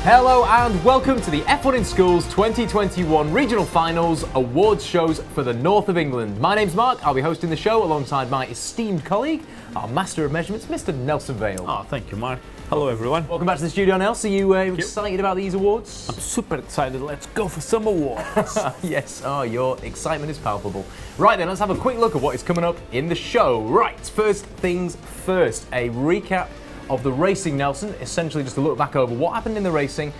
Hello and welcome to the F1 in Schools 2021 Regional Finals Awards shows for the North of England. My name's Mark, I'll be hosting the show alongside my esteemed colleague, our Master of Measurements, Mr. Nelson Vale. Oh, thank you, Mark. Hello, everyone. Welcome back to the studio, Nels. Are you excited about these awards? I'm super excited. Let's go for some awards. Yes, your excitement is palpable. Right then, let's have a quick look at what is coming up in the show. Right, first things first, a recap of the racing, Nelson. Essentially just a look back over what happened in the racing,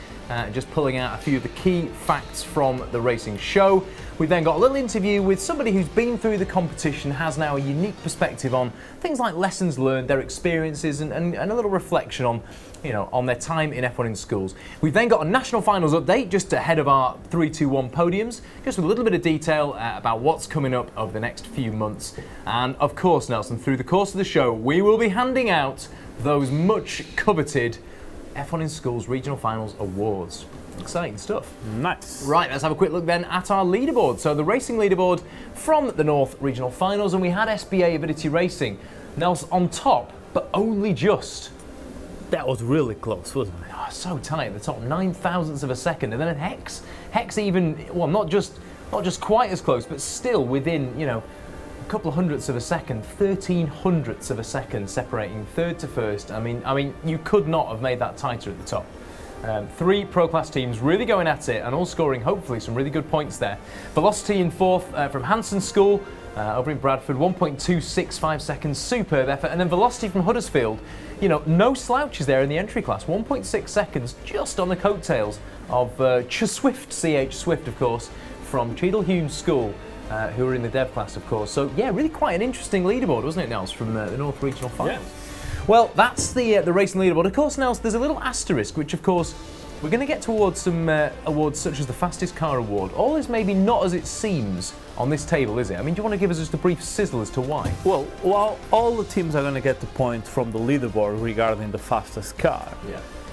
just pulling out a few of the key facts from the racing show. We then got a little interview with somebody who's been through the competition, has now a unique perspective on things like lessons learned, their experiences, and a little reflection on, on their time in F1 in Schools. We've then got a national finals update just ahead of our 3-2-1 podiums, just with a little bit of detail about what's coming up over the next few months. And of course, Nelson, through the course of the show, we will be handing out those much coveted F1 in Schools Regional Finals Awards. Exciting stuff. Nice. Right, let's have a quick look then at our leaderboard. So the racing leaderboard from the North Regional Finals, and we had SBA Avidity Racing. Nels on top, but only just. That was really close, wasn't it? Oh, so tight at the top, 9 thousandths of a second, and then Hex even, well, not just quite as close, but still within, a couple of hundredths of a second, 13 hundredths of a second separating third to first. I mean, you could not have made that tighter at the top. 3 Pro Class teams really going at it and all scoring hopefully some really good points there. Velocity in fourth from Hanson School over in Bradford, 1.265 seconds, superb effort. And then Velocity from Huddersfield, no slouches there in the entry class, 1.6 seconds just on the coattails of CH Swift, of course, from Cheadle School. Who are in the dev class, of course. So yeah, really quite an interesting leaderboard, wasn't it, Nels, from the North Regional Finals? Yeah. Well, that's the racing leaderboard. Of course, Nels, there's a little asterisk, which of course we're going to get towards some awards such as the Fastest Car Award. All is maybe not as it seems on this table, is it? I mean, do you want to give us just a brief sizzle as to why? Well, while all the teams are going to get the points from the leaderboard regarding the fastest car,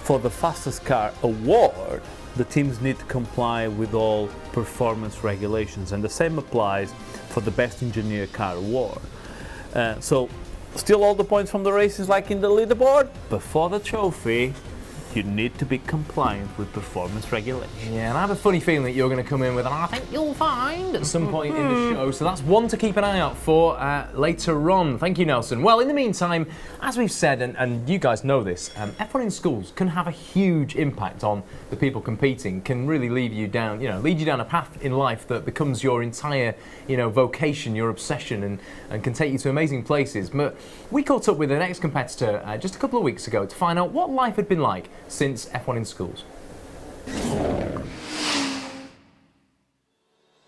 for the Fastest Car Award, the teams need to comply with all performance regulations, and the same applies for the Best Engineer Car Award. So, still all the points from the races like in the leaderboard, but for the trophy, you need to be compliant with performance regulations. Yeah, and I have a funny feeling that you're going to come in with, and I think you'll find at some point in the show. So that's one to keep an eye out for later on. Thank you, Nelson. Well, in the meantime, as we've said, and you guys know this, F1 in Schools can have a huge impact on the people competing. Can really lead you down a path in life that becomes your entire, vocation, your obsession, and can take you to amazing places. But we caught up with an ex-competitor just a couple of weeks ago to find out what life had been like since F1 in Schools.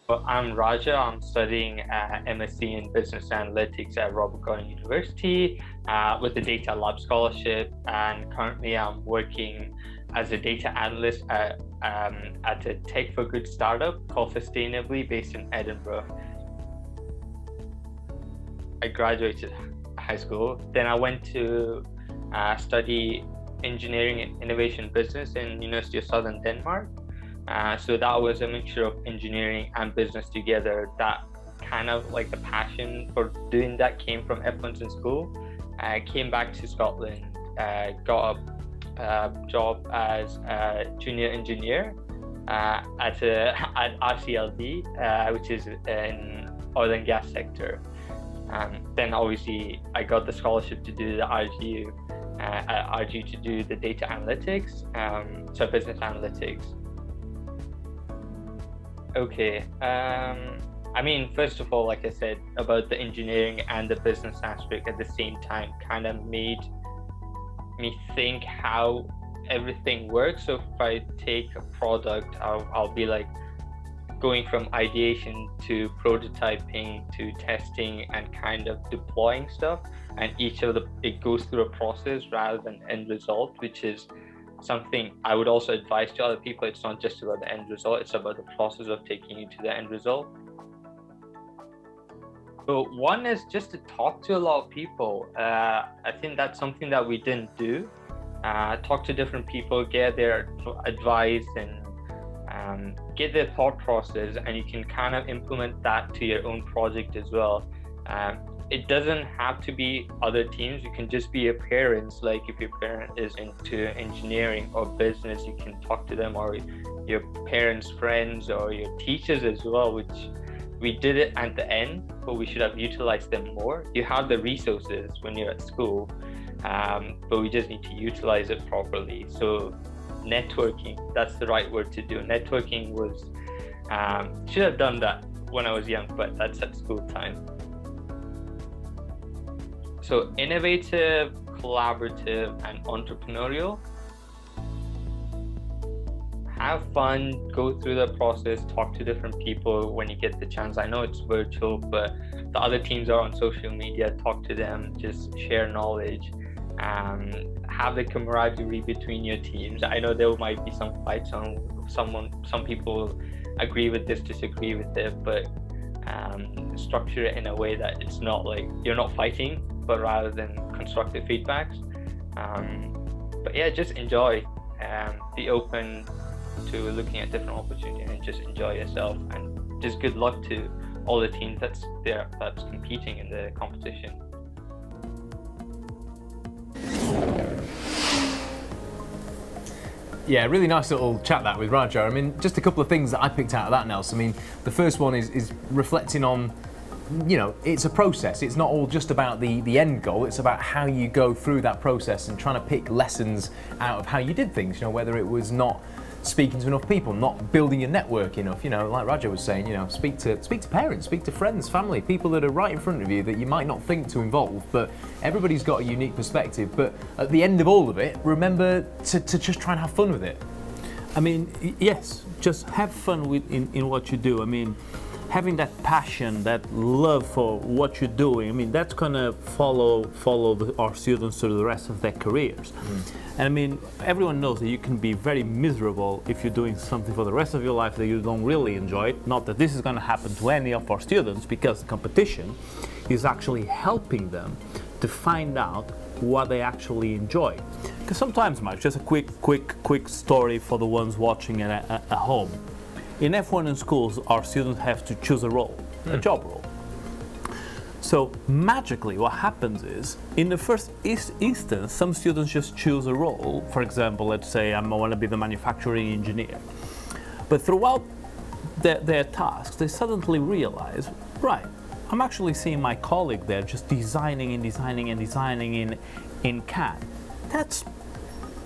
Well, I'm Raja. I'm studying MSc in Business Analytics at Robert Gordon University with the Data Lab Scholarship, and currently I'm working as a data analyst at a tech for good startup called Sustainably, based in Edinburgh. I graduated high school, then I went to study engineering and innovation business in University of Southern Denmark. So that was a mixture of engineering and business together. That kind of like the passion for doing that came from F1 in school. I came back to Scotland, got a job as a junior engineer at RCLD, which is in oil and gas sector. Then obviously I got the scholarship to do the RGU to do the data analytics, so business analytics. Okay, I mean, first of all, like I said, about the engineering and the business aspect at the same time kind of made me think how everything works. So if I take a product, I'll be like going from ideation to prototyping to testing and kind of deploying stuff, and it goes through a process rather than end result, which is something I would also advise to other people. It's not just about the end result, it's about the process of taking you to the end result. So one is just to talk to a lot of people. I think that's something that we didn't do. Talk to different people, get their advice, and get their thought process, and you can kind of implement that to your own project as well. it doesn't have to be other teams. You can just be your parents. Like if your parent is into engineering or business, you can talk to them, or your parents' friends, or your teachers as well, which we did it at the end, but we should have utilized them more. You have the resources when you're at school, but we just need to utilize it properly. So networking, that's the right word to do. Networking was, should have done that when I was young, but that's at school time. So innovative, collaborative, and entrepreneurial. Have fun, go through the process, talk to different people when you get the chance. I know it's virtual, but the other teams are on social media, talk to them, just share knowledge, have the camaraderie between your teams. I know there might be some fights on some people agree with this, disagree with it, but structure it in a way that it's not like you're not fighting, but rather than constructive feedbacks. But yeah, just enjoy, be open to looking at different opportunities, and just enjoy yourself, and just good luck to all the teams that's competing in the competition. Yeah, really nice little chat that with Raja. I mean, just a couple of things that I picked out of that, Nels. I mean, the first one is reflecting on, you know, it's a process. It's not all just about the end goal. It's about how you go through that process and trying to pick lessons out of how you did things, you know, whether it was not speaking to enough people, not building your network enough, you know, like Raja was saying, you know, speak to parents, speak to friends, family, people that are right in front of you that you might not think to involve, but everybody's got a unique perspective. But at the end of all of it, remember to just try and have fun with it. I mean, yes, just have fun in what you do. I mean, having that passion, that love for what you're doing, I mean, that's gonna follow our students through the rest of their careers. And I mean, everyone knows that you can be very miserable if you're doing something for the rest of your life that you don't really enjoy. Not that this is gonna happen to any of our students, because the competition is actually helping them to find out what they actually enjoy. Because sometimes, Mike, just a quick story for the ones watching at home. In F1 in schools, our students have to choose a role, a job role. So magically what happens is, in the first instance, some students just choose a role. For example, let's say I want to be the manufacturing engineer. But throughout their tasks, they suddenly realize, right, I'm actually seeing my colleague there just designing in CAD.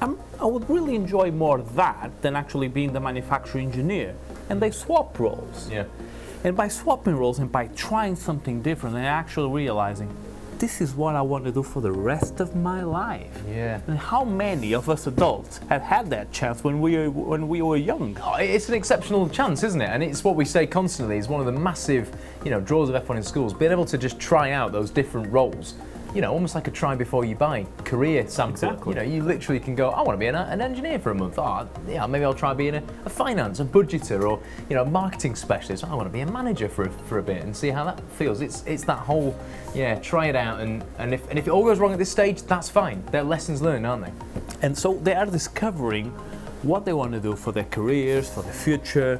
I would really enjoy more that than actually being the manufacturing engineer. And they swap roles. Yeah. And by swapping roles and by trying something different, they're actually realizing, this is what I want to do for the rest of my life. Yeah. And how many of us adults have had that chance when we were young? Oh, it's an exceptional chance, isn't it? And it's what we say constantly is one of the massive, you know, draws of F1 in schools, being able to just try out those different roles. You know, almost like a try before you buy career sample. Exactly. You know, you literally can go, I want to be an engineer for a month. Oh, yeah, maybe I'll try being a finance, a budgeter, or, you know, a marketing specialist. I want to be a manager for a bit and see how that feels. It's that whole, yeah, try it out, and if it all goes wrong at this stage, that's fine. They're lessons learned, aren't they? And so they are discovering what they want to do for their careers, for the future.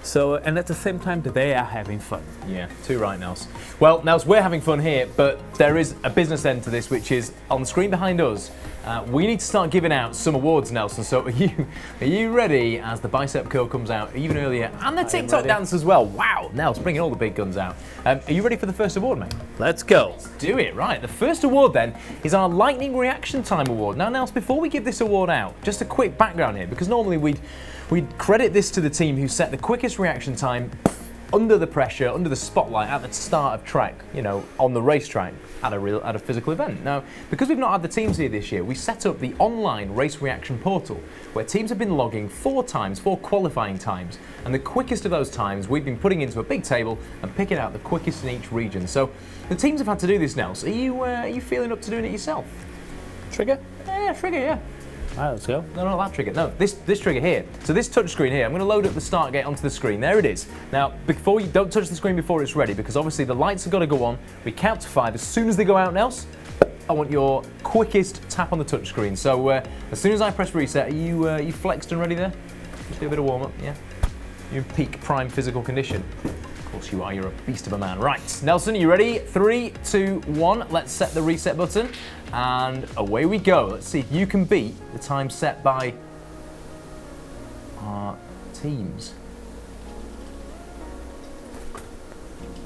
So, and at the same time, they are having fun. Yeah, too right, Nels. Well, Nels, we're having fun here, but there is a business end to this, which is on the screen behind us. We need to start giving out some awards, Nelson. So are you ready as the bicep curl comes out even earlier, and the TikTok dance as well? Wow, Nels, bringing all the big guns out. Are you ready for the first award, mate? Let's go. Let's do it. Right, the first award then is our Lightning Reaction Time Award. Now, Nels, before we give this award out, just a quick background here, because normally we'd credit this to the team who set the quickest reaction time under the pressure, under the spotlight at the start of track, you know, on the racetrack at a physical event. Now, because we've not had the teams here this year, we set up the online race reaction portal where teams have been logging 4 qualifying times, and the quickest of those times we've been putting into a big table and picking out the quickest in each region. So the teams have had to do this now. So are you feeling up to doing it yourself? Trigger? Yeah, trigger, yeah. All right, let's go. No, not that trigger. No, this trigger here. So this touch screen here, I'm going to load up the start gate onto the screen. There it is. Now, before you don't touch the screen before it's ready, because obviously the lights have got to go on. We count to 5. As soon as they go out, Nels, I want your quickest tap on the touch screen. So as soon as I press reset, are you flexed and ready there? Just do a bit of warm up, yeah. You're in peak prime physical condition. course you are, you're a beast of a man. Right, Nelson, you ready? 3, 2, 1. Let's set the reset button, and away we go. Let's see if you can beat the time set by our teams.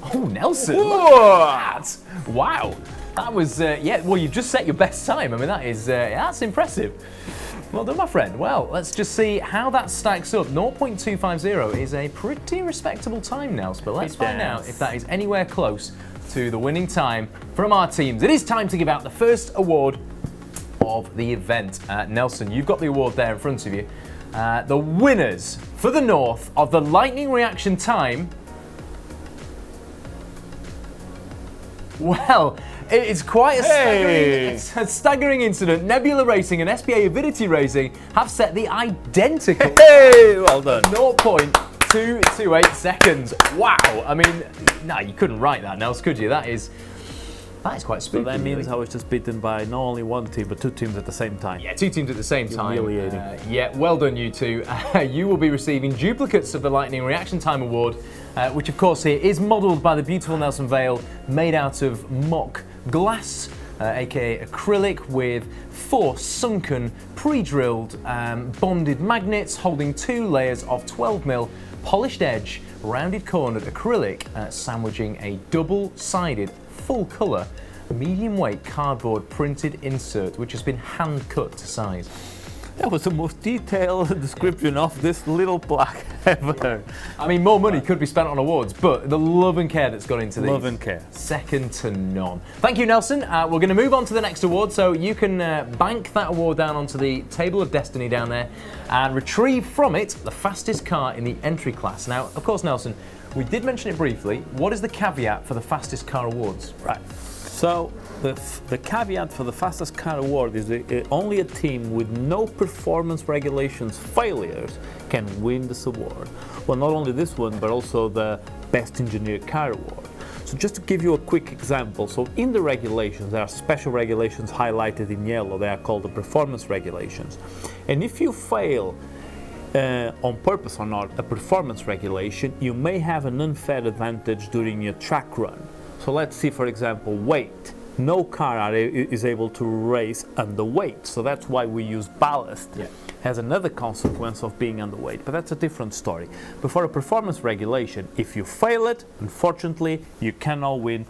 Oh, Nelson! What? Wow, that was yeah. Well, you've just set your best time. I mean, that's impressive. Well done, my friend. Well, let's just see how that stacks up. 0.250 is a pretty respectable time, Nels, but let's find out if that is anywhere close to the winning time from our teams. It is time to give out the first award of the event. Nelson, you've got the award there in front of you. The winners for the North of the lightning reaction time. Well, it's quite a staggering incident. Nebula Racing and SPA Avidity Racing have set the identical well done. 0.228 seconds. Wow. I mean, no, you couldn't write that, Nels, could you? That is quite spooky. So that means I was just beaten by not only one team, but 2 teams at the same time. Yeah, 2 teams at the same time. Humiliating. Yeah, well done, you two. You will be receiving duplicates of the Lightning Reaction Time Award, which of course here is modelled by the beautiful Nelson Vale, made out of mock glass, aka acrylic, with 4 sunken, pre-drilled, bonded magnets holding 2 layers of 12mm polished edge, rounded cornered acrylic, sandwiching a double-sided, full colour, medium weight cardboard printed insert, which has been hand cut to size. That was the most detailed description of this little plaque ever. I mean, more money could be spent on awards, but the love and care that's gone into these. Love and care. Second to none. Thank you, Nelson. We're going to move on to the next award, so you can bank that award down onto the table of destiny down there and retrieve from it the fastest car in the entry class. Now, of course, Nelson, we did mention it briefly. What is the caveat for the fastest car awards? Right. So the caveat for the fastest car award is that only a team with no performance regulations failures can win this award. Well, not only this one, but also the best engineered car award. So just to give you a quick example, so in the regulations, there are special regulations highlighted in yellow. They are called the performance regulations. And if you fail on purpose or not a performance regulation, you may have an unfair advantage during your track run. So let's see, for example, weight. No car is able to race underweight, so that's why we use ballast. Yeah. Has another consequence of being underweight, but that's a different story. But for a performance regulation, if you fail it, unfortunately, you cannot win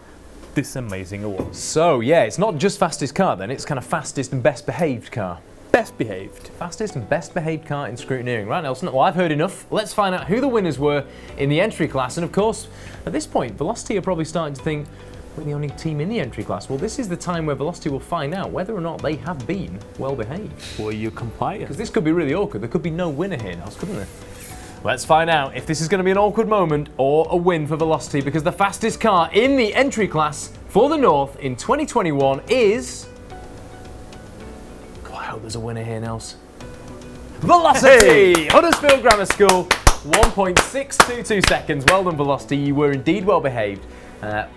this amazing award. So, yeah, it's not just fastest car then, it's kind of fastest and best behaved car. Best behaved. Fastest and best behaved car in scrutineering. Right, Nelson, well, I've heard enough. Let's find out who the winners were in the entry class. And of course, at this point, Velocity are probably starting to think, we're the only team in the entry class. Well, this is the time where Velocity will find out whether or not they have been well behaved. Were you compliant? Because this could be really awkward. There could be no winner here, Nels, couldn't there? Let's find out if this is going to be an awkward moment or a win for Velocity, because the fastest car in the entry class for the North in 2021 is... God, I hope there's a winner here, Nels. Velocity! Hey! Huddersfield Grammar School, 1.622 seconds. Well done, Velocity. You were indeed well behaved.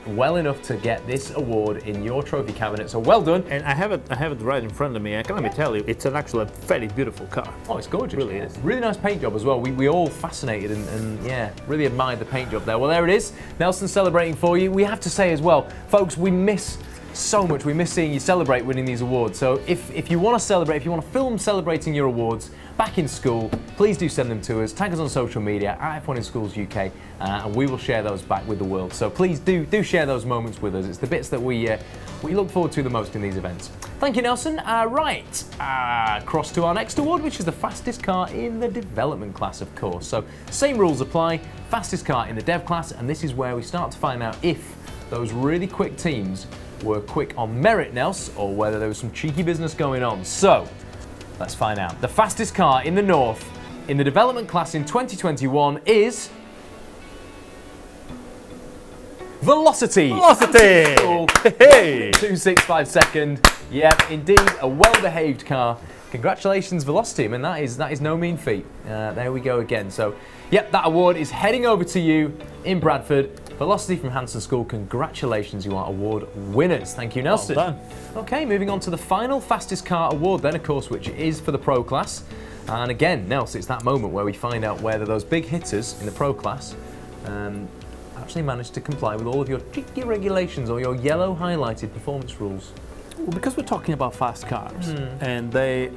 Well enough to get this award in your trophy cabinet, so well done. And I have it right in front of me. Let me tell you, it's actually a very beautiful car. Oh, it's gorgeous. It really is. Really nice paint job as well. We all fascinated and yeah, really admired the paint job there. Well, there it is. Nelson celebrating for you. We have to say as well, folks, we miss so much. We miss seeing you celebrate winning these awards. So if you want to celebrate, if you want to film celebrating your awards back in school, please do send them to us. Tag us on social media at F1 in Schools UK, and we will share those back with the world. So please do share those moments with us. It's the bits that we look forward to the most in these events. Thank you, Nelson. Cross to our next award, which is the fastest car in the development class, of course. So same rules apply. Fastest car in the dev class, and this is where we start to find out if those really quick teams were quick on merit, Nels, or whether there was some cheeky business going on. So, let's find out. The fastest car in the North in the development class in 2021 is... Velocity! Velocity! Hey! 265 second. Yep, indeed, a well-behaved car. Congratulations, Velocity. I mean, that is no mean feat. There we go again. So, yep, that award is heading over to you in Bradford. Velocity from Hanson School, congratulations, you are award winners. Thank you, Nelson. Well done. Okay, moving on to the final fastest car award then, of course, which is for the Pro class. And again, Nelson, it's that moment where we find out whether those big hitters in the Pro class have actually managed to comply with all of your cheeky regulations or your yellow highlighted performance rules? Well, because we're talking about fast cars and they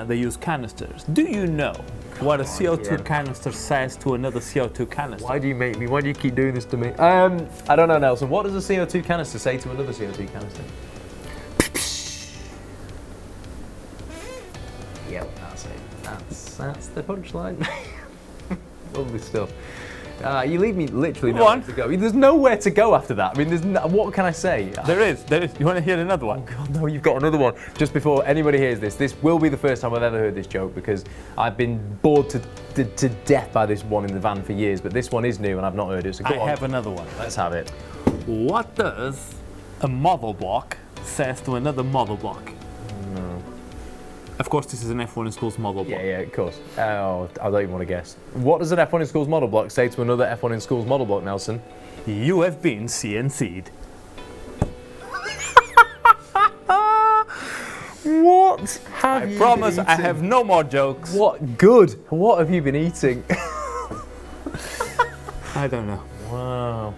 use canisters. Do you know what a CO2 canister says to another CO2 canister? Why do you make me? Why do you keep doing this to me? I don't know, Nelson. What does a CO2 canister say to another CO2 canister? Yep, that's it. That's the punchline. Lovely stuff. You leave me literally nowhere to go. There's nowhere to go after that. I mean, what can I say? There is. You want to hear another one? Oh God, no, you've got another one. Just before anybody hears this will be the first time I've ever heard this joke because I've been bored to death by this one in the van for years, but this one is new and I've not heard it, so go on. I have another one. Let's have it. What does a model block says to another model block? No. Of course, this is an F1 in Schools model block. Yeah, of course. Oh, I don't even want to guess. What does an F1 in Schools model block say to another F1 in Schools model block, Nelson? You have been CNC'd. What have I you promise been I eating? have no more jokes. What good? What have you been eating? I don't know. Wow.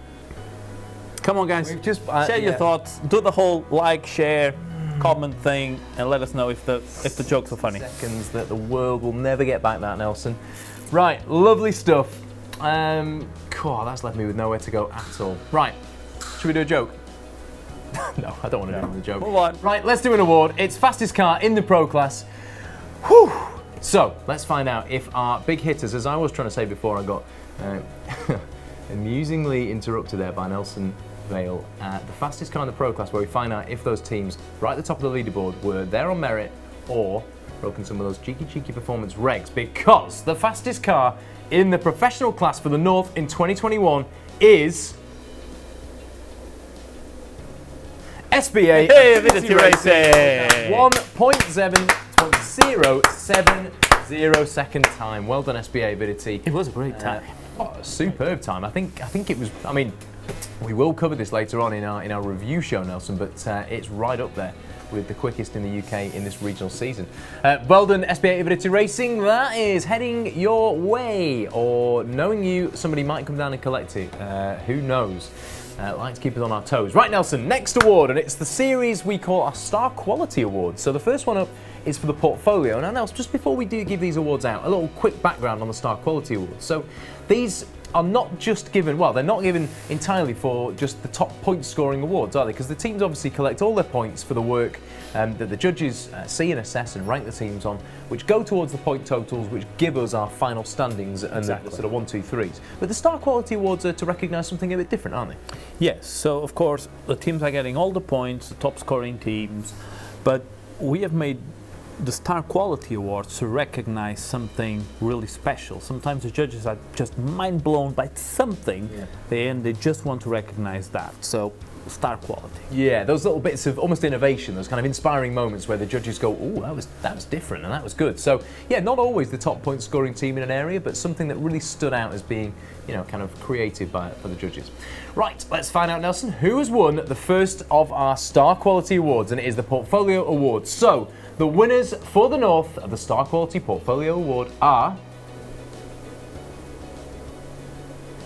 Come on, guys. We've just Share your thoughts. Do the whole like, share, comment thing, and let us know if the jokes are funny. Seconds that the world will never get back, that Nelson. Right, lovely stuff. Cool, that's left me with nowhere to go at all. Right, should we do a joke? No, I don't want to do another joke. Move on. Right, let's do an award. It's fastest car in the Pro class. Whew. So, let's find out if our big hitters, as I was trying to say before, I got amusingly interrupted there by Nelson Vale, the fastest car in the Pro class, where we find out if those teams right at the top of the leaderboard were there on merit or broken some of those cheeky performance regs, because the fastest car in the professional class for the North in 2021 is SBA Avidity Racing! 1.070 second time. Well done, SBA Avidity. It was a great time. A superb time. I think it was. I mean, we will cover this later on in our review show, Nelson, but it's right up there with the quickest in the UK in this regional season. Well done, SBA Avidity Racing. That is heading your way, or knowing you, somebody might come down and collect it. Who knows? Like to keep us on our toes. Right, Nelson, next award, and it's the series we call our Star Quality Award. So the first one up is for the portfolio. Now, Nelson, just before we do give these awards out, a little quick background on the Star Quality Awards. So these are not just given, well, they're not given entirely for just the top point scoring awards, are they? Because the teams obviously collect all their points for the work that the judges see and assess and rank the teams on, which go towards the point totals, which give us our final standings and the sort of 1, 2, 3s. But the Star Quality Awards are to recognise something a bit different, aren't they? Yes, so of course the teams are getting all the points, the top scoring teams, but we have made the Star Quality Awards to recognize something really special. Sometimes the judges are just mind blown by something, and they just want to recognize that. So, Star Quality. Yeah, those little bits of almost innovation, those kind of inspiring moments where the judges go, "Oh, that was different and that was good." So, yeah, not always the top point scoring team in an area, but something that really stood out as being, kind of creative for the judges. Right, let's find out, Nelson, who has won the first of our Star Quality Awards, and it is the Portfolio Awards. So, the winners for the North of the Star Quality Portfolio Award are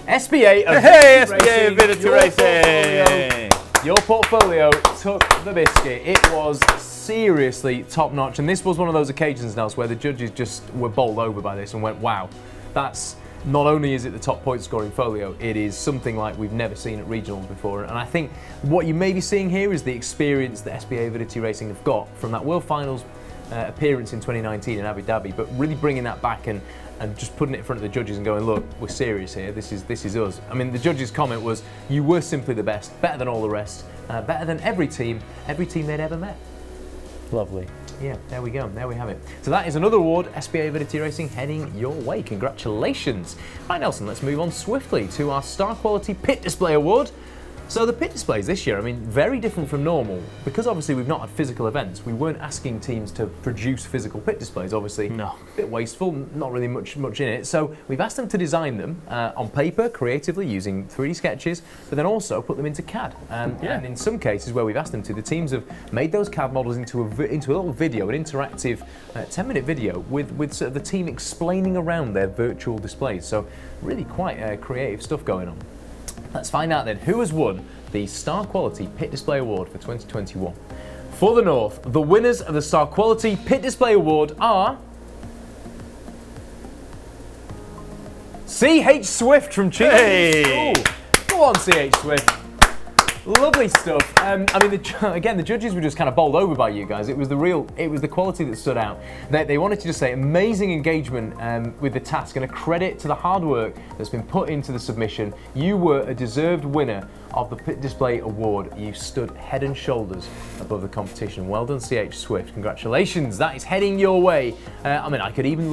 SBA Avidity Racing! Your portfolio took the biscuit. It was seriously top notch, and this was one of those occasions, Nels, where the judges just were bowled over by this and went, wow, that's not only is it the top point scoring folio, it is something like we've never seen at regionals before. And I think what you may be seeing here is the experience that SBA Avidity Racing have got from that World Finals appearance in 2019 in Abu Dhabi, but really bringing that back and just putting it in front of the judges and going, look, we're serious here, this is us. I mean, the judges' comment was, you were simply the best, better than all the rest, better than every team they'd ever met. Lovely. Yeah, there we go, there we have it. So that is another award, SBA Avidity Racing, heading your way. Congratulations. Right, Nelson, let's move on swiftly to our Star Quality Pit Display Award. So the pit displays this year, I mean, very different from normal. Because obviously we've not had physical events, we weren't asking teams to produce physical pit displays, obviously. No. A bit wasteful, not really much in it. So we've asked them to design them on paper, creatively, using 3D sketches, but then also put them into CAD. And in some cases where we've asked them to, the teams have made those CAD models into a little video, an interactive 10-minute video with sort of the team explaining around their virtual displays. So really quite creative stuff going on. Let's find out then who has won the Star Quality Pit Display Award for 2021. For the North, the winners of the Star Quality Pit Display Award are CH Swift from Cheadle. Hey! Go on, CH Swift. Lovely stuff. I mean, again, the judges were just kind of bowled over by you guys. It was the quality that stood out. They wanted to just say amazing engagement with the task and a credit to the hard work that's been put into the submission. You were a deserved winner of the Pit Display Award. You stood head and shoulders above the competition. Well done, CH Swift. Congratulations. That is heading your way. I mean, I could even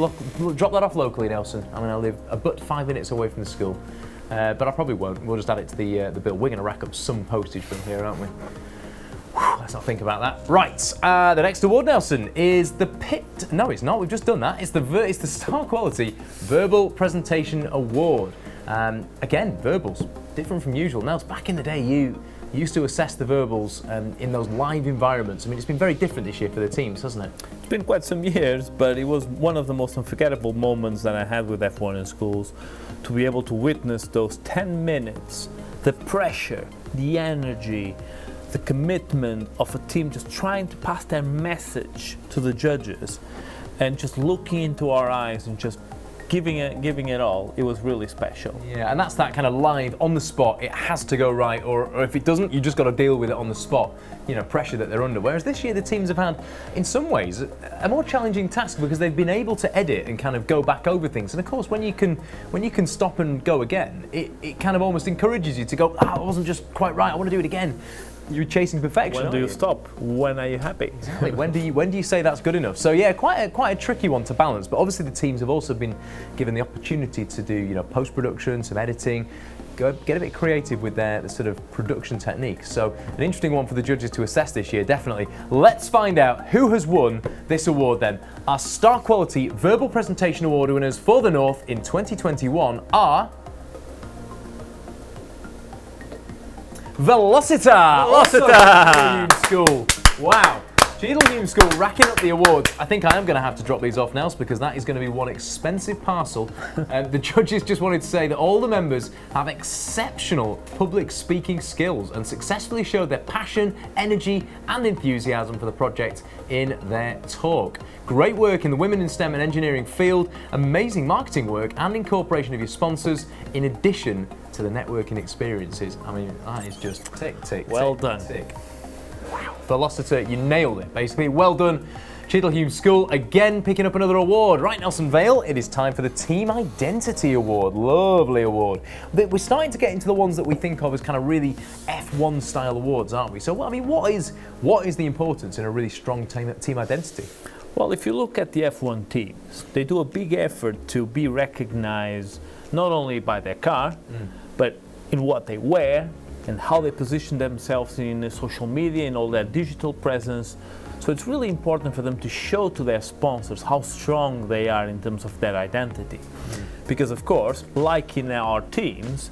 drop that off locally, Nelson. I mean, I live about 5 minutes away from the school. But I probably won't. We'll just add it to the bill. We're going to rack up some postage from here, aren't we? Whew, let's not think about that. Right, the next award, Nelson, is the Pit. No, it's not. We've just done that. It's the Star Quality Verbal Presentation Award. Again, verbals, different from usual. Nels, back in the day, you used to assess the verbals in those live environments. I mean, it's been very different this year for the teams, hasn't it? It's been quite some years, but it was one of the most unforgettable moments that I had with F1 in schools, to be able to witness those 10 minutes, the pressure, the energy, the commitment of a team just trying to pass their message to the judges and just looking into our eyes and just giving it all. It was really special. Yeah, and that's that kind of live, on the spot, it has to go right, or if it doesn't, you just got to deal with it on the spot, pressure that they're under. Whereas this year the teams have had, in some ways, a more challenging task because they've been able to edit and kind of go back over things. And of course, when you can stop and go again, it kind of almost encourages you to go, I wasn't just quite right, I want to do it again. You're chasing perfection. When do you stop? When are you happy? Exactly. When do you say that's good enough? So yeah, quite a tricky one to balance. But obviously the teams have also been given the opportunity to do post-production, some editing, get a bit creative with their sort of production techniques. So an interesting one for the judges to assess this year, definitely. Let's find out who has won this award then. Our Star Quality Verbal Presentation Award winners for the North in 2021 are Velocita! School. Wow. Cheadle School racking up the awards. I think I am going to have to drop these off now because that is going to be one expensive parcel. The judges just wanted to say that all the members have exceptional public speaking skills and successfully showed their passion, energy and enthusiasm for the project in their talk. Great work in the women in STEM and engineering field, amazing marketing work and incorporation of your sponsors in addition to the networking experiences. I mean, that is just tick, tick, well tick, done. Tick. Wow. Velocita, you nailed it, basically. Well done. Cheadle School again picking up another award. Right, Nelson Vale, it is time for the Team Identity Award. Lovely award. We're starting to get into the ones that we think of as kind of really F1 style awards, aren't we? So, I mean, what is the importance in a really strong team identity? Well, if you look at the F1 teams, they do a big effort to be recognized not only by their car, but in what they wear and how they position themselves in social media and all their digital presence. So it's really important for them to show to their sponsors how strong they are in terms of their identity. Because of course, like in our teams,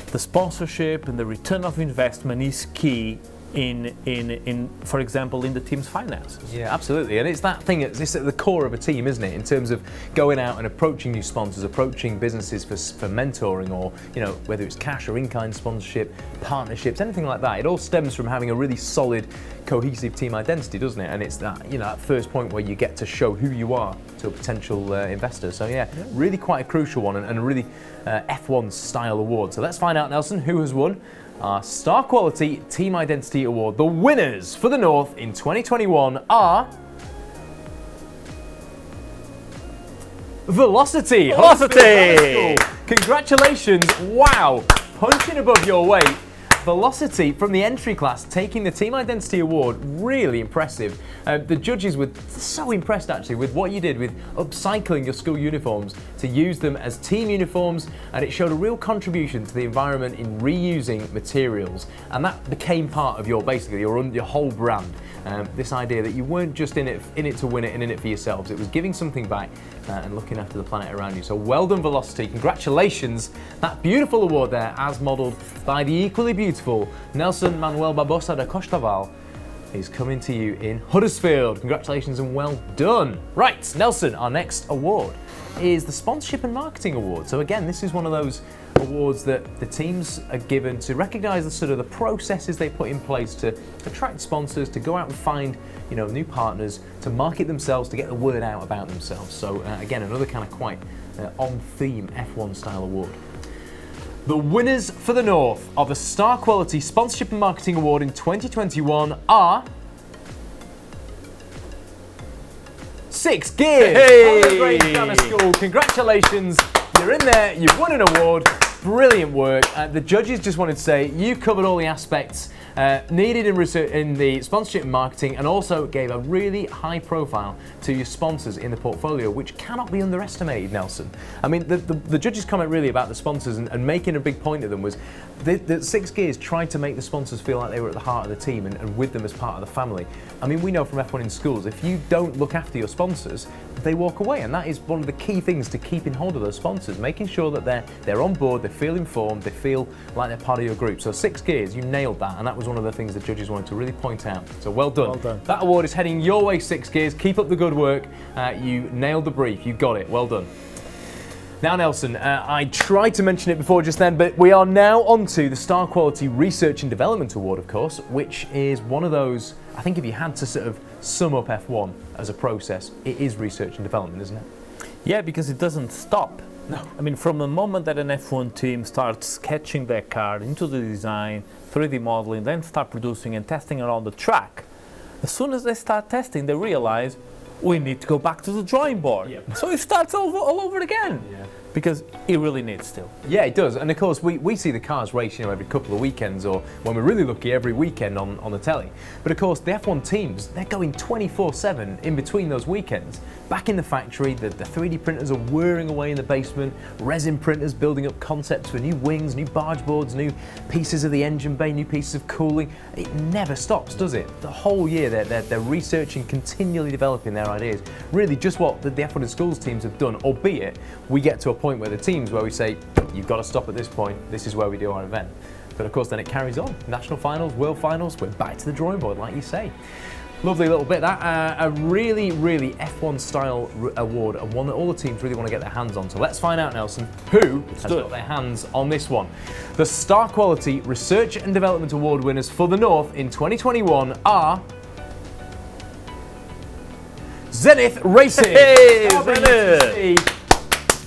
the sponsorship and the return of investment is key in for example, in the team's finances. Yeah, absolutely. And it's that thing, it's at the core of a team, isn't it? In terms of going out and approaching new sponsors, approaching businesses for mentoring or, whether it's cash or in-kind sponsorship, partnerships, anything like that. It all stems from having a really solid, cohesive team identity, doesn't it? And it's that, that first point where you get to show who you are to a potential investor. So yeah, really quite a crucial one and a really F1 style award. So let's find out, Nelson, who has won our Star Quality Team Identity Award. The winners for the North in 2021 are Velocity! Congratulations! Wow! Punching above your weight. Velocity from the entry class taking the Team Identity Award, really impressive. The judges were so impressed actually with what you did with upcycling your school uniforms to use them as team uniforms, and it showed a real contribution to the environment in reusing materials, and that became part of your whole brand. This idea that you weren't just in it to win it and in it for yourselves. It was giving something back and looking after the planet around you. So well done, Velocity. Congratulations. That beautiful award there, as modelled by the equally beautiful Nelson Manuel Barbosa da Costaval, is coming to you in Huddersfield. Congratulations and well done. Right, Nelson, our next award is the Sponsorship and Marketing Award. So again, this is one of those awards that the teams are given to recognise the sort of the processes they put in place to attract sponsors, to go out and find new partners, to market themselves, to get the word out about themselves. So again, another kind of quite on-theme F1 style award. The winners for the North of the Star Quality Sponsorship and Marketing Award in 2021 are 6 Gears. Hey! Great Grammar School. Congratulations. You're in there. You've won an award. Brilliant work. The judges just wanted to say you covered all the aspects needed in research in the sponsorship and marketing, and also gave a really high profile to your sponsors in the portfolio, which cannot be underestimated, Nelson. I mean, the judges' comment really about the sponsors and making a big point of them was that 6 Gears tried to make the sponsors feel like they were at the heart of the team and with them as part of the family. I mean, we know from F1 in schools, if you don't look after your sponsors, they walk away, and that is one of the key things to keeping hold of those sponsors, making sure that they're on board, they feel informed, they feel like they're part of your group. So 6 Gears, you nailed that, and that was one of the things the judges wanted to really point out. So well done. Well done. That award is heading your way, 6 Gears. Keep up the good work. You nailed the brief. You got it. Well done. Now, Nelson, I tried to mention it before just then, but we are now on to the Star Quality Research and Development Award, of course, which is one of those, I think if you had to sort of sum up F1 as a process, it is research and development, isn't it? Yeah, because it doesn't stop. No. I mean, from the moment that an F1 team starts sketching their car into the design, 3D modeling, then start producing and testing it on the track, as soon as they start testing, they realize we need to go back to the drawing board. Yep. So it starts all over again. Yeah. Because it really needs to. Yeah, it does. And of course, we see the cars race, every couple of weekends, or when we're really lucky, every weekend on the telly. But of course, the F1 teams, they're going 24/7 in between those weekends. Back in the factory, the 3D printers are whirring away in the basement, resin printers building up concepts for new wings, new barge boards, new pieces of the engine bay, new pieces of cooling. It never stops, does it? The whole year, they're researching, continually developing their ideas. Really just what the F1 and schools teams have done, albeit we get to a point where the teams where we say, you've got to stop at this point, this is where we do our event. But of course then it carries on. National finals, world finals, we're back to the drawing board, like you say. Lovely little bit that. A really, really F1 style award, and one that all the teams really want to get their hands on. So let's find out, Nelson, who has got their hands on this one. The Star Quality Research and Development Award winners for the North in 2021 are Zenith Racing. Hey, Zenith!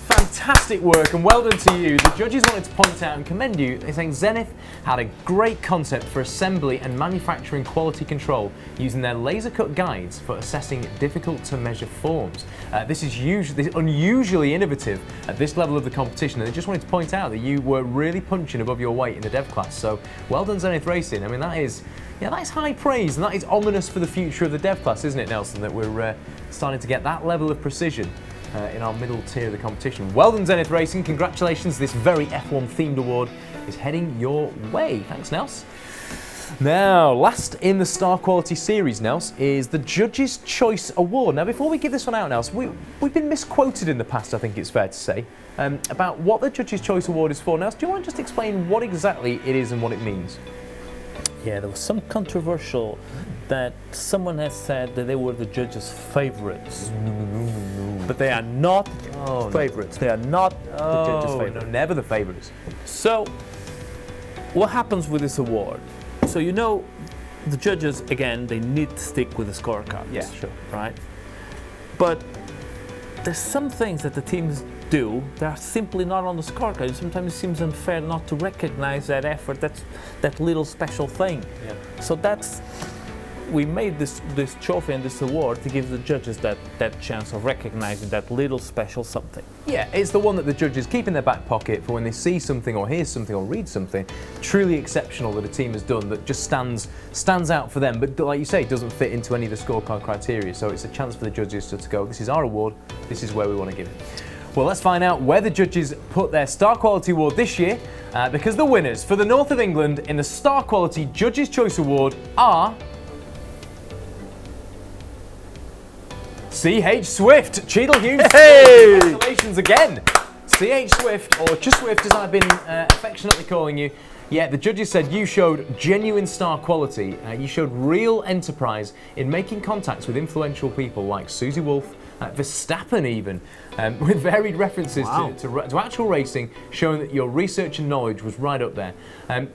Fantastic work, and well done to you. The judges wanted to point out and commend you. They're saying Zenith had a great concept for assembly and manufacturing quality control using their laser cut guides for assessing difficult to measure forms. This is unusually innovative at this level of the competition, and they just wanted to point out that you were really punching above your weight in the dev class. So well done, Zenith Racing. I mean, that is high praise, and that is ominous for the future of the dev class, isn't it, Nelson, that we're starting to get that level of precision in our middle tier of the competition. Well done, Zenith Racing. Congratulations. This very F1 themed award is heading your way. Thanks, Nels. Now, last in the Star Quality series, Nels, is the Judges' Choice Award. Now, before we give this one out, Nels, we've been misquoted in the past, I think it's fair to say, about what the Judges' Choice Award is for. Nels, do you want to just explain what exactly it is and what it means? Yeah, there was some controversial that someone has said that they were the judges' favorites. No. But they are not favorites. They are not the judges' favorites. No, never the favorites. So, what happens with this award? So the judges, again, they need to stick with the scorecards. Yeah, sure. Right? But there's some things that the teams do that are simply not on the scorecard. Sometimes it seems unfair not to recognize that effort, that little special thing. Yeah. So we made this trophy and this award to give the judges that chance of recognizing that little special something. Yeah, it's the one that the judges keep in their back pocket for when they see something or hear something or read something truly exceptional that a team has done that just stands out for them, but like you say, doesn't fit into any of the scorecard criteria. So it's a chance for the judges to go, this is our award, this is where we want to give it. Well, let's find out where the judges put their Star Quality Award this year, because the winners for the North of England in the Star Quality Judges' Choice Award are C.H. Swift, Cheadle Hughes. Hey! Congratulations again. C.H. Swift, or just Swift as I've been affectionately calling you. Yeah, the judges said you showed genuine star quality. You showed real enterprise in making contacts with influential people like Susie Wolff, Verstappen even, with varied references Wow. to actual racing, showing that your research and knowledge was right up there.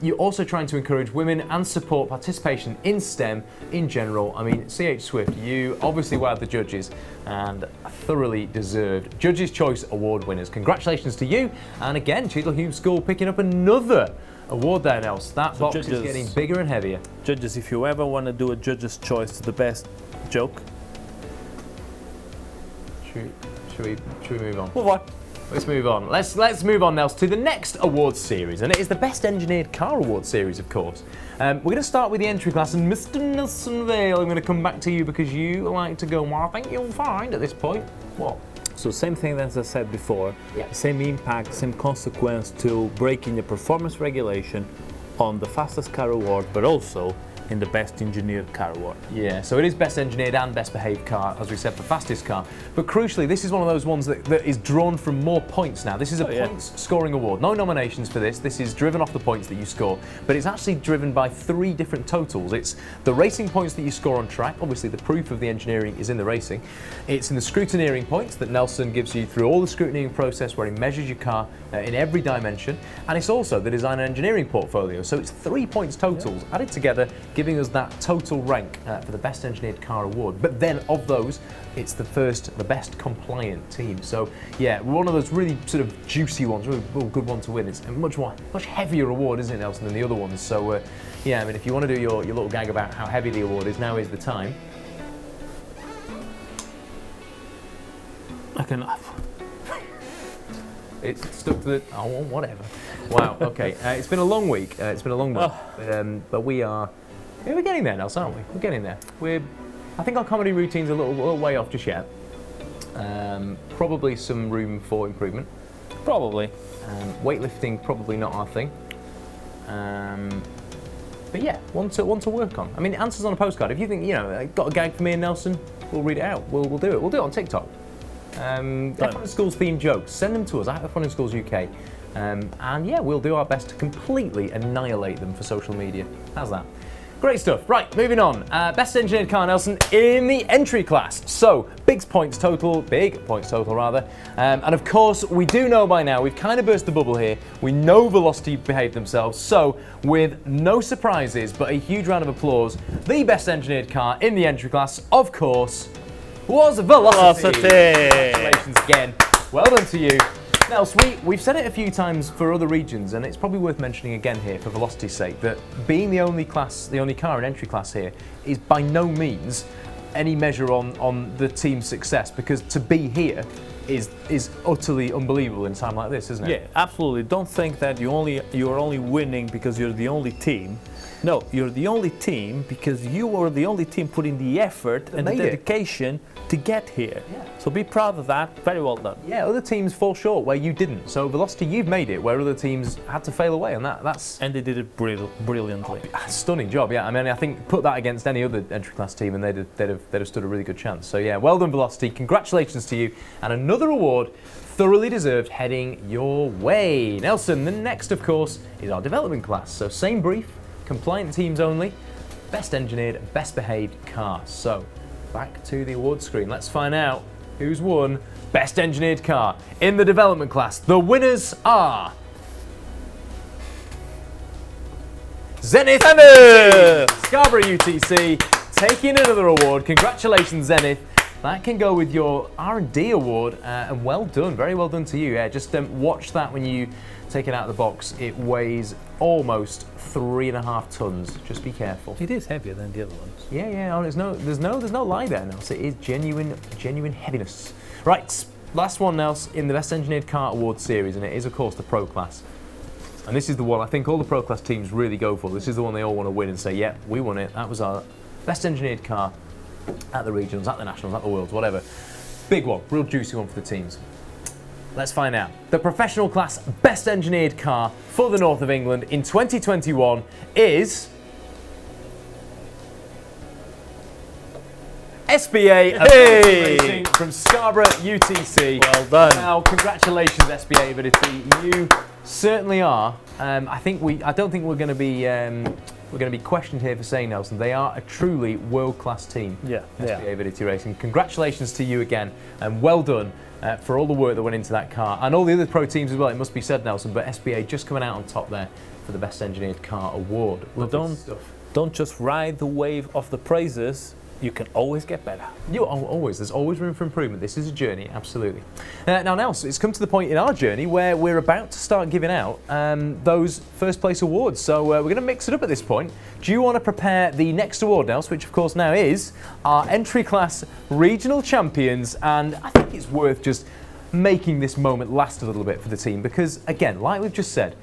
You're also trying to encourage women and support participation in STEM in general. I mean, CH Swift, you obviously wowed the judges and thoroughly deserved Judges' Choice Award winners. Congratulations to you, and again, Cheadle Hume School picking up another award there, Nels. That box is getting bigger and heavier. Judges, if you ever want to do a Judge's Choice to the best joke, Should we move on? move on. Let's move on. Let's move on, Nels, to the next awards series, and it is the Best Engineered Car Award series, of course. We're going to start with the entry class, and Mr. Nelson Vale, I'm going to come back to you because you like to go, well, I think you'll find at this point. What? So same thing as I said before, Yeah. same impact, same consequence to breaking the performance regulation on the fastest car award, but also in the best engineered car award. Yeah, so it is best engineered and best behaved car, as we said, for fastest car. But crucially, this is one of those ones that is drawn from more points now. This is a points scoring award. No nominations for this. This is driven off the points that you score, but it's actually driven by 3 different totals. It's the racing points that you score on track. Obviously, the proof of the engineering is in the racing. It's in the scrutineering points that Nelson gives you through all the scrutineering process, where he measures your car in every dimension. And it's also the design and engineering portfolio. So it's 3 points totals added together, giving us that total rank for the Best Engineered Car Award. But then of those, it's the best compliant team. So yeah, one of those really sort of juicy ones, really good one to win. It's a much heavier award, isn't it, Nelson, than the other ones? So yeah, I mean, if you want to do your little gag about how heavy the award is, now is the time. I can. It's stuck to the. Oh, whatever. Wow. Okay. It's been a long week. It's been a long week. But we're getting there, Nelson, aren't we? We're getting there. I think our comedy routine's a little way off just yet. Probably some room for improvement. Probably. Weightlifting probably not our thing. But yeah, one to work on. I mean, answers on a postcard. If you think got a gag for me and Nelson, we'll read it out. We'll do it. We'll do it on TikTok. F1 in Schools themed jokes. Send them to us at F1 in Schools UK. And yeah, we'll do our best to completely annihilate them for social media. How's that? Great stuff. Right, moving on. Best engineered car, Nelson, in the entry class. So, big points total rather. And of course, we do know by now, we've kind of burst the bubble here. We know Velocity behaved themselves. So, with no surprises, but a huge round of applause, the best engineered car in the entry class, of course, was Velocity. Congratulations again. Well done to you. Nels, we've said it a few times for other regions, and it's probably worth mentioning again here for Velocity's sake, that being the only car in entry class here is by no means any measure on the team's success, because to be here is utterly unbelievable in a time like this, isn't it? Yeah, absolutely. Don't think that you're only winning because you're the only team. No, you're the only team because you were the only team putting the effort and the dedication to get here. Yeah. So be proud of that. Very well done. Yeah, other teams fall short where you didn't. So Velocity, you've made it where other teams had to fail away, and that's and they did it brilliantly. Stunning job. Yeah, I mean, I think put that against any other entry class team, and they'd have stood a really good chance. So yeah, well done, Velocity. Congratulations to you, and another award thoroughly deserved heading your way. Nelson, the next, of course, is our development class. So same brief. Compliant teams only, best engineered, best behaved car. So, back to the award screen. Let's find out who's won best engineered car in the development class. The winners are Zenith Scarborough UTC taking another award. Congratulations, Zenith. That can go with your R&D award, and well done, very well done to you. Yeah, just watch that when you take it out of the box. It weighs almost 3.5 tons. Just be careful. It is heavier than the other ones. Yeah. Oh, there's no lie there, Nels. It is genuine heaviness. Right, last one, Nels, in the Best Engineered Car Award series, and it is, of course, the Pro Class. And this is the one I think all the Pro Class teams really go for. This is the one they all want to win and say, yeah, we won it. That was our Best Engineered Car at the regionals, at the nationals, at the worlds, whatever. Big one, real juicy one for the teams. Let's find out. The professional class best engineered car for the North of England in 2021 is SBA Racing from Scarborough UTC. Well done. Now, congratulations, SBA Ability. You certainly are. I don't think we're going to be questioned here for saying, Nelson, they are a truly world-class team. Yeah. SBA Avidity Racing. Congratulations to you again, and well done for all the work that went into that car, and all the other pro teams as well. It must be said, Nelson, but SBA just coming out on top there for the Best Engineered Car Award. Don't just ride the wave of the praises. You can always get better. There's always room for improvement. This is a journey, absolutely. Now, Nelson, it's come to the point in our journey where we're about to start giving out those first place awards. So we're going to mix it up at this point. Do you want to prepare the next award, Nelson, which of course now is our entry class regional champions? And I think it's worth just making this moment last a little bit for the team because, again, like we've just said,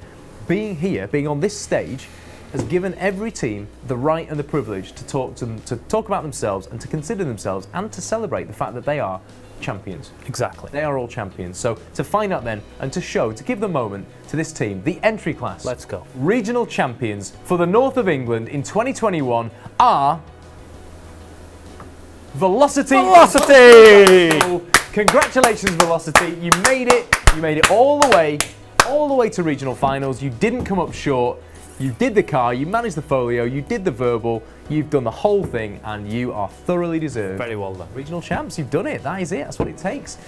being here, being on this stage, has given every team the right and the privilege to talk about themselves and to consider themselves and to celebrate the fact that they are champions. Exactly. They are all champions. So to find out then and to give the moment to this team, the entry class. Let's go. Regional champions for the North of England in 2021 are Velocity! Congratulations, Velocity. You made it. You made it all the way to regional finals. You didn't come up short. You did the car, you managed the folio, you did the verbal, you've done the whole thing, and you are thoroughly deserved. Very well done. Regional champs, you've done it. That is it. That's what it takes.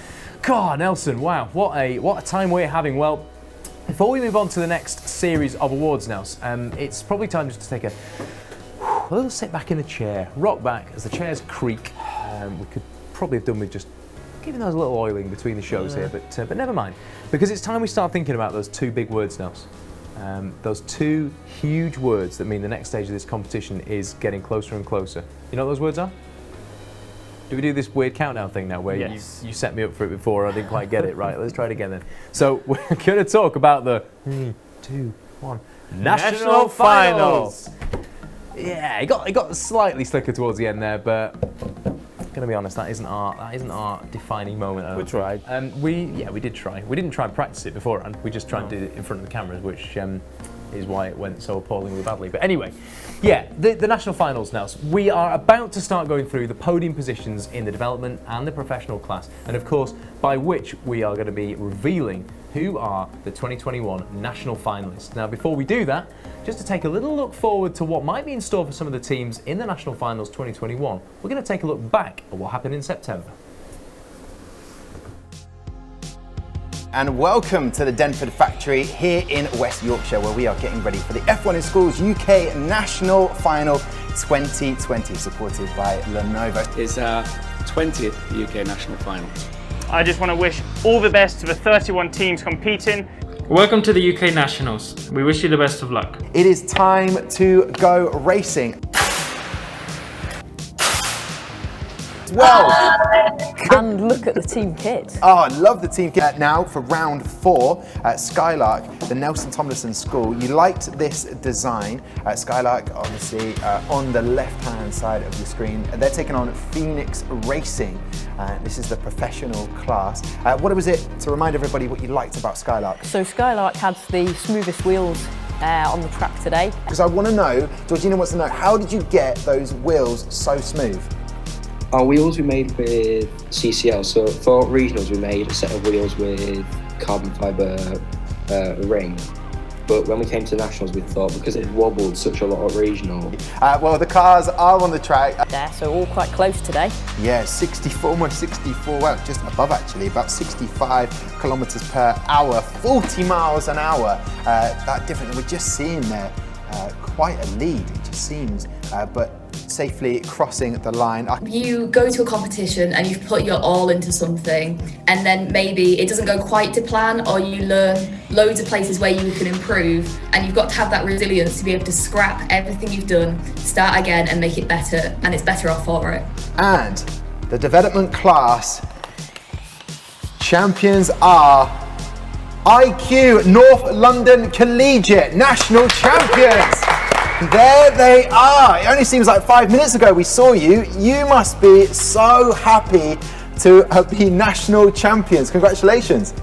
God, Nelson, wow, what a time we're having. Well, before we move on to the next series of awards, Nelson, it's probably time just to take a little sit back in the chair, rock back as the chairs creak. We could probably have done with just giving those a little oiling between the shows here, but never mind, because it's time we start thinking about those two big words, Nelson. Those two huge words that mean the next stage of this competition is getting closer and closer. You know what those words are? Do we do this weird countdown thing now where you set me up for it before, I didn't quite get it? Right, let's try it again then. So we're going to talk about the 3, 2, 1 National Finals. Yeah, it got slightly slicker towards the end there, but gonna be honest, that isn't our defining moment. We tried. We did try. We didn't try and practice it beforehand. We just tried to do it in front of the cameras, which is why it went so appallingly badly. But anyway, yeah, the national finals now. So we are about to start going through the podium positions in the development and the professional class, and of course, by which we are going to be revealing who are the 2021 national finalists. Now, before we do that, just to take a little look forward to what might be in store for some of the teams in the National Finals 2021, we're going to take a look back at what happened in September. And welcome to the Denford factory here in West Yorkshire, where we are getting ready for the F1 in Schools UK National Final 2020, supported by Lenovo. It's our 20th UK National Final. I just want to wish all the best to the 31 teams competing. Welcome to the UK Nationals. We wish you the best of luck. It is time to go racing. Well, and look at the team kit. Oh, I love the team kit. Now for round 4 at Skylark, the Nelson Tomlinson School. You liked this design. Skylark, obviously, on the left-hand side of the screen. They're taking on Phoenix Racing. This is the professional class. What was it, to remind everybody what you liked about Skylark? So Skylark had the smoothest wheels on the track today. Because I want to know, Georgina wants to know, how did you get those wheels so smooth? Our wheels we made with CCL, so for regionals we made a set of wheels with carbon fibre ring. But when we came to nationals, we thought because it wobbled such a lot at regional. Well, the cars are on the track. There, so all quite close today. Yeah, 64, almost 64, well, just above actually, about 65 kilometres per hour, 40 miles an hour. That different, we're just seeing there quite a lead, it just seems, but safely crossing the line. You go to a competition and you've put your all into something, and then maybe it doesn't go quite to plan, or you learn loads of places where you can improve, and you've got to have that resilience to be able to scrap everything you've done, start again and make it better, and it's better off for it. And the development class champions are IQ North London Collegiate National Champions. There they are. It only seems like 5 minutes ago we saw you. You must be so happy to be national champions. Congratulations.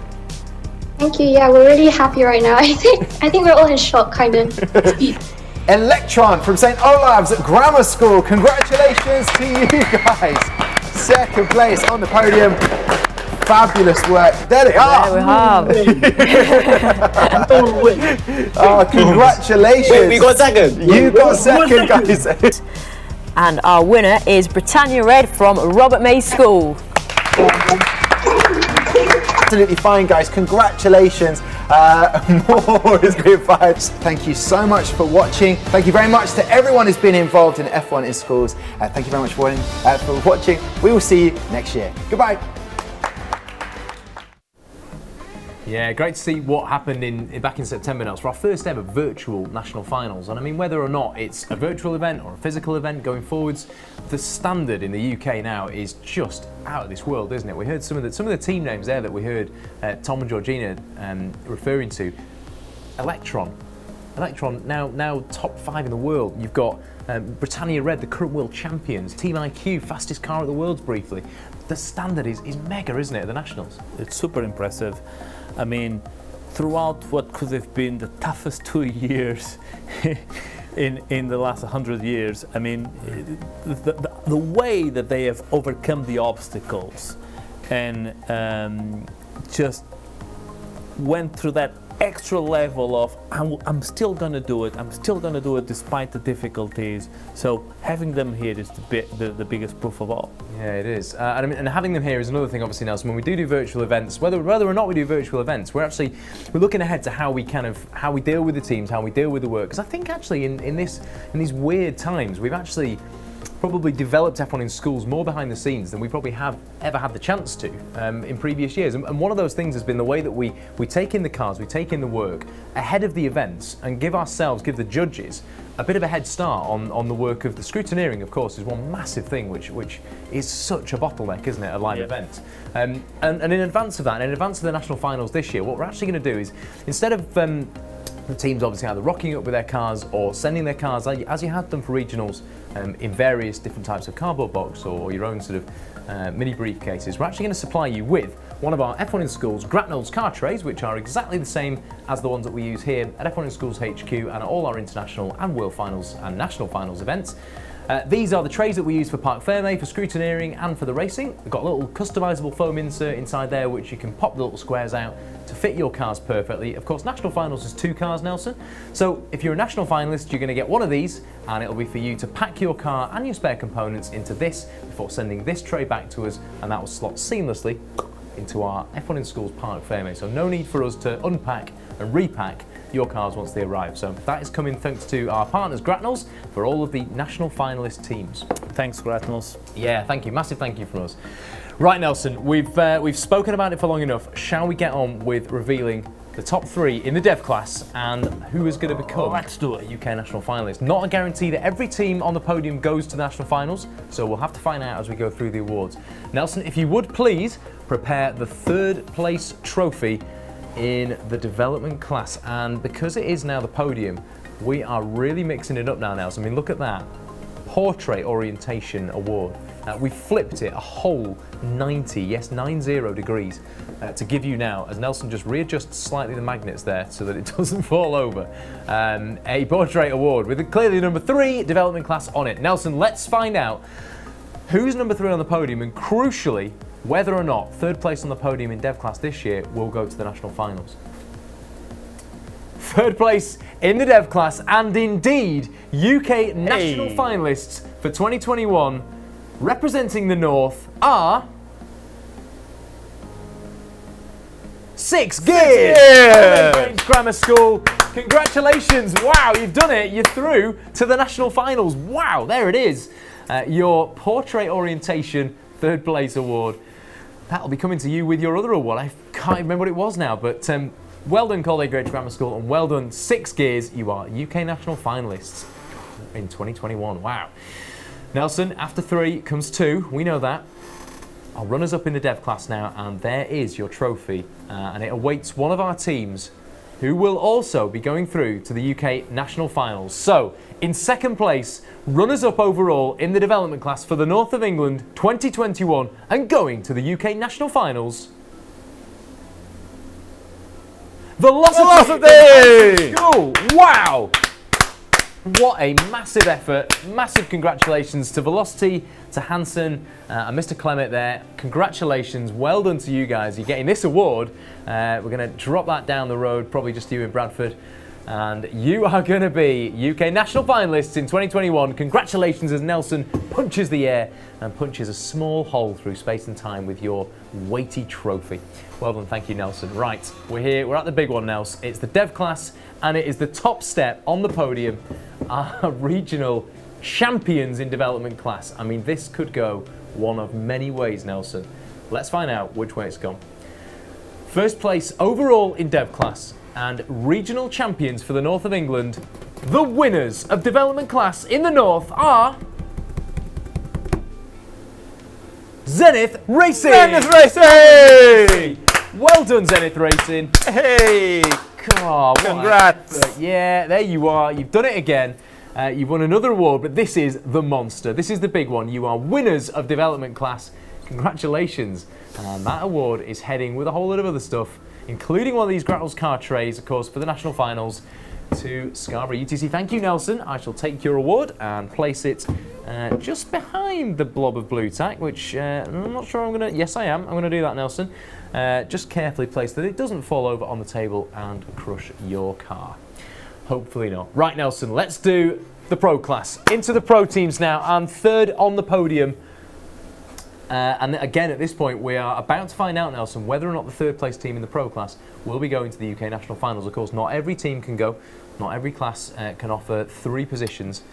Thank you. Yeah, we're really happy right now. I think we're all in shock, kind of. Electron from St. Olave's Grammar School. Congratulations to you guys. Second place on the podium. Fabulous work. There they are. There we have. Oh, congratulations. Wait, we got second. You got second, guys. And our winner is Britannia Red from Robert May School. Absolutely fine, guys. Congratulations. More is being fired. Thank you so much for watching. Thank you very much to everyone who's been involved in F1 in schools. Thank you very much for watching. We will see you next year. Goodbye. Yeah, great to see what happened back in September now. It's for our first ever virtual national finals. And I mean, whether or not it's a virtual event or a physical event going forwards, the standard in the UK now is just out of this world, isn't it? We heard some of the team names there that we heard Tom and Georgina referring to. Electron now top 5 in the world. You've got Britannia Red, the current world champions. Team IQ, fastest car at the Worlds briefly. The standard is mega, isn't it, at the Nationals? It's super impressive. I mean, throughout what could have been the toughest 2 years in the last 100 years, I mean, the way that they have overcome the obstacles and just went through that extra level of I'm still gonna do it. I'm still gonna do it despite the difficulties. So having them here is the biggest proof of all. Yeah, it is. And having them here is another thing. Obviously, Nelson, when we do virtual events, whether or not we do virtual events, we're looking ahead to how we deal with the teams, how we deal with the work. Because I think actually in these weird times, we've actually probably developed F1 in schools more behind the scenes than we probably have ever had the chance to in previous years. And one of those things has been the way that we take in the cars, we take in the work ahead of the events and give the judges a bit of a head start on the work of the scrutineering, of course, is one massive thing which is such a bottleneck, isn't it, a live event. And in advance of that, and in advance of the national finals this year, what we're actually going to do is, instead of the teams obviously either rocking up with their cars or sending their cars, as you had them for regionals, in various different types of cardboard box or your own sort of mini briefcases, we're actually going to supply you with one of our F1 in Schools Gratnolds car trays, which are exactly the same as the ones that we use here at F1 in Schools HQ and at all our international and world finals and national finals events. These are the trays that we use for Parc Fermé, for scrutineering and for the racing. We've got a little customisable foam insert inside there which you can pop the little squares out to fit your cars perfectly. Of course, national finals is 2 cars, Nelson. So if you're a national finalist, you're going to get one of these and it'll be for you to pack your car and your spare components into this before sending this tray back to us, and that will slot seamlessly into our F1 in Schools Parc Fermé. So no need for us to unpack and repack your cars once they arrive. So that is coming thanks to our partners Gratnolds for all of the national finalist teams. Thanks, Gratnolds. Yeah, thank you. Massive thank you from us. Right, Nelson, we've spoken about it for long enough. Shall we get on with revealing the top 3 in the dev class and who is going to become Let's do it. a UK national finalist? Not a guarantee that every team on the podium goes to the national finals, so we'll have to find out as we go through the awards. Nelson, if you would please prepare the 3rd place trophy in the development class, and because it is now the podium, we are really mixing it up now, Nelson. I mean, look at that. Portrait Orientation Award. We flipped it a whole 90 degrees to give you now, as Nelson just readjusts slightly the magnets there so that it doesn't fall over, a Portrait Award with clearly number 3 development class on it. Nelson, let's find out who's number 3 on the podium, and crucially, whether or not 3rd place on the podium in dev class this year will go to the national finals. 3rd place in the dev class, and indeed UK national finalists for 2021, representing the North, are 6 Gears! James Grammar School. Congratulations! Wow, you've done it. You're through to the national finals. Wow, there it is. Your Portrait Orientation 3rd place award. That'll be coming to you with your other award. I can't remember what it was now, but well done, Colleague Grange Grammar School, and well done, 6 Gears. You are UK national finalists in 2021. Wow. Nelson, after 3 comes 2. We know that. Our runners up in the dev class now, and there is your trophy, and it awaits one of our teams who will also be going through to the UK national finals. So, in 2nd place, runners-up overall in the development class for the North of England 2021 and going to the UK national finals, Velocity! School. Wow! What a massive effort. Massive congratulations to Velocity, to Hansen, and Mr. Clement there. Congratulations. Well done to you guys. You're getting this award. We're going to drop that down the road, probably just you in Bradford. And you are going to be UK national finalists in 2021. Congratulations as Nelson punches the air and punches a small hole through space and time with your weighty trophy. Well done, thank you, Nelson. Right, we're here, we're at the big one, Nels. It's the dev class, and it is the top step on the podium, our regional champions in development class. I mean, this could go one of many ways, Nelson. Let's find out which way it's gone. First place overall in dev class and regional champions for the North of England. The winners of development class in the North are Zenith Racing! Zenith Racing! Well done, Zenith Racing. Hey! God, congrats! Yeah, there you are. You've done it again. You've won another award, but this is the monster. This is the big one. You are winners of development class. Congratulations. And that award is heading with a whole lot of other stuff, including one of these Grattles car trays, of course, for the national finals, to Scarborough UTC. Thank you, Nelson. I shall take your award and place it just behind the blob of blue tack, which I'm not sure I'm going to... Yes, I am. I'm going to do that, Nelson. Just carefully place that it doesn't fall over on the table and crush your car. Hopefully not. Right, Nelson, let's do the pro class. Into the pro teams now, and third on the podium. And again, at this point, we are about to find out, Nelson, whether or not the third place team in the pro class will be going to the UK national finals. Of course, not every team can go. Not every class can offer 3 positions.